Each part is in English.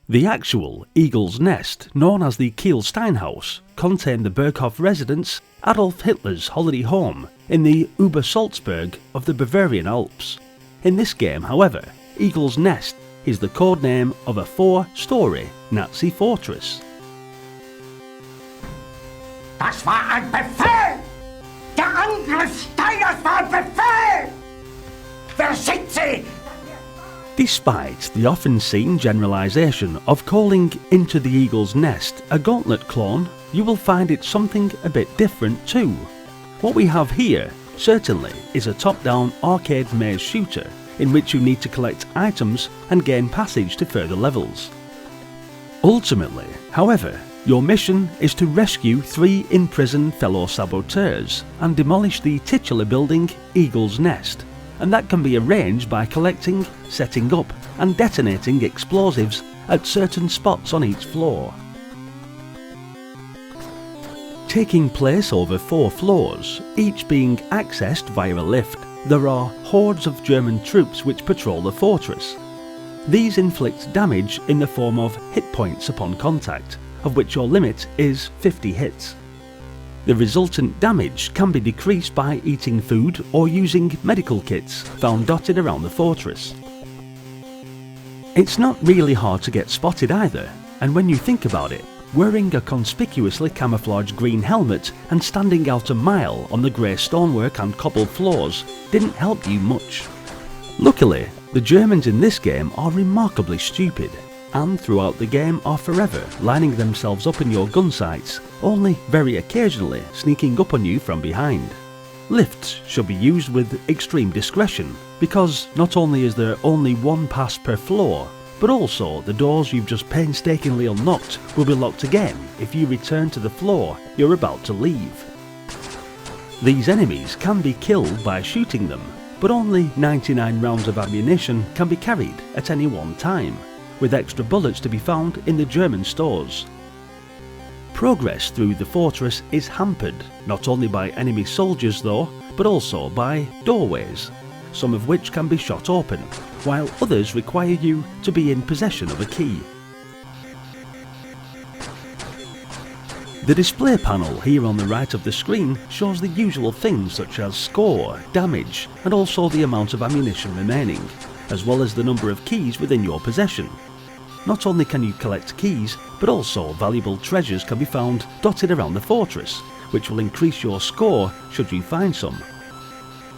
The actual Eagle's Nest, known as the Kielstein House, contained the Berghof residence, Adolf Hitler's holiday home, in the Obersalzberg of the Bavarian Alps. In this game, however, Eagle's Nest is the code name of a 4-story Nazi fortress. Das war ein Befehl! Der Angriff Steiners war ein Befehl! Wer sind Sie? Despite the often seen generalisation of calling Into the Eagle's Nest a Gauntlet clone, you will find it something a bit different too. What we have here, certainly, is a top-down arcade maze shooter in which you need to collect items and gain passage to further levels. Ultimately, however, your mission is to rescue 3 imprisoned fellow saboteurs and demolish the titular building Eagle's Nest, and that can be arranged by collecting, setting up and detonating explosives at certain spots on each floor. Taking place over 4 floors, each being accessed via a lift, there are hordes of German troops which patrol the fortress. These inflict damage in the form of hit points upon contact, of which your limit is 50 hits. The resultant damage can be decreased by eating food or using medical kits found dotted around the fortress. It's not really hard to get spotted either, and when you think about it, wearing a conspicuously camouflaged green helmet and standing out a mile on the grey stonework and cobbled floors didn't help you much. Luckily, the Germans in this game are remarkably stupid, and throughout the game are forever lining themselves up in your gun sights, only very occasionally sneaking up on you from behind. Lifts should be used with extreme discretion, because not only is there only 1 pass per floor, but also the doors you've just painstakingly unlocked will be locked again if you return to the floor you're about to leave. These enemies can be killed by shooting them, but only 99 rounds of ammunition can be carried at any one time, with extra bullets to be found in the German stores. Progress through the fortress is hampered not only by enemy soldiers though, but also by doorways, some of which can be shot open, while others require you to be in possession of a key. The display panel here on the right of the screen shows the usual things such as score, damage, and also the amount of ammunition remaining, as well as the number of keys within your possession. Not only can you collect keys, but also valuable treasures can be found dotted around the fortress, which will increase your score should you find some.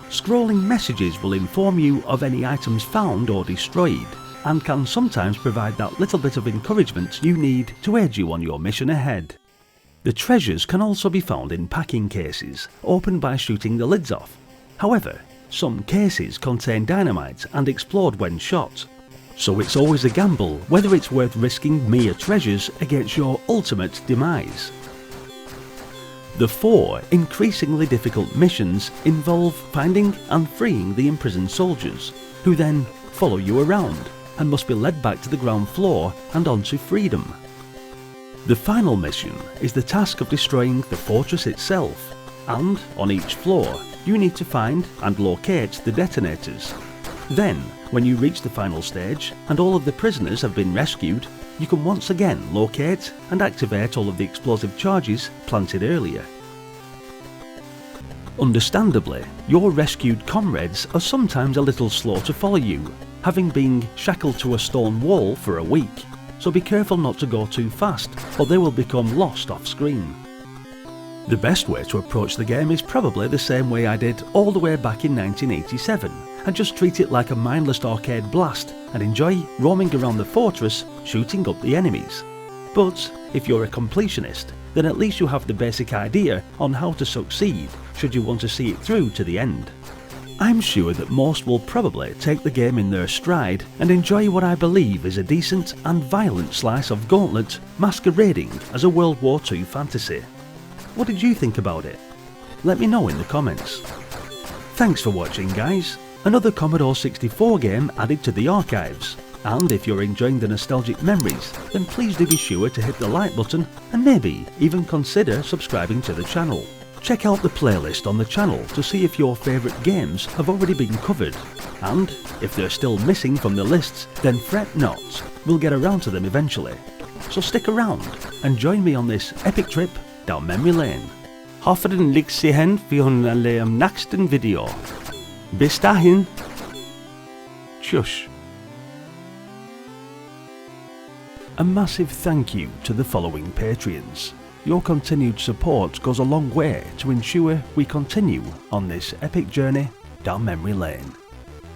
Scrolling messages will inform you of any items found or destroyed, and can sometimes provide that little bit of encouragement you need to aid you on your mission ahead. The treasures can also be found in packing cases, opened by shooting the lids off. However, some cases contain dynamite and explode when shot, so it's always a gamble whether it's worth risking mere treasures against your ultimate demise. The 4 increasingly difficult missions involve finding and freeing the imprisoned soldiers, who then follow you around and must be led back to the ground floor and onto freedom. The final mission is the task of destroying the fortress itself, and on each floor you need to find and locate the detonators. Then, when you reach the final stage and all of the prisoners have been rescued, you can once again locate and activate all of the explosive charges planted earlier. Understandably, your rescued comrades are sometimes a little slow to follow you, having been shackled to a stone wall for a week, so be careful not to go too fast or they will become lost off screen. The best way to approach the game is probably the same way I did all the way back in 1987, and just treat it like a mindless arcade blast and enjoy roaming around the fortress shooting up the enemies. But if you're a completionist, then at least you have the basic idea on how to succeed should you want to see it through to the end. I'm sure that most will probably take the game in their stride and enjoy what I believe is a decent and violent slice of Gauntlet masquerading as a World War II fantasy. What did you think about it? Let me know in the comments. Thanks for watching, guys. Another Commodore 64 game added to the archives. And if you're enjoying the nostalgic memories, then please do be sure to hit the like button and maybe even consider subscribing to the channel. Check out the playlist on the channel to see if your favourite games have already been covered, and if they're still missing from the lists, then fret not, we'll get around to them eventually. So stick around and join me on this epic trip down memory lane. Hoffentlich sehen wir uns alle im nächsten Video. Bis dahin. Tschüss. A massive thank you to the following Patreons. Your continued support goes a long way to ensure we continue on this epic journey down memory lane.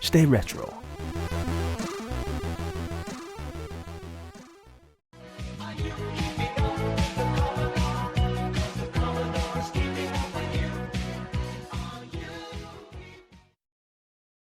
Stay retro.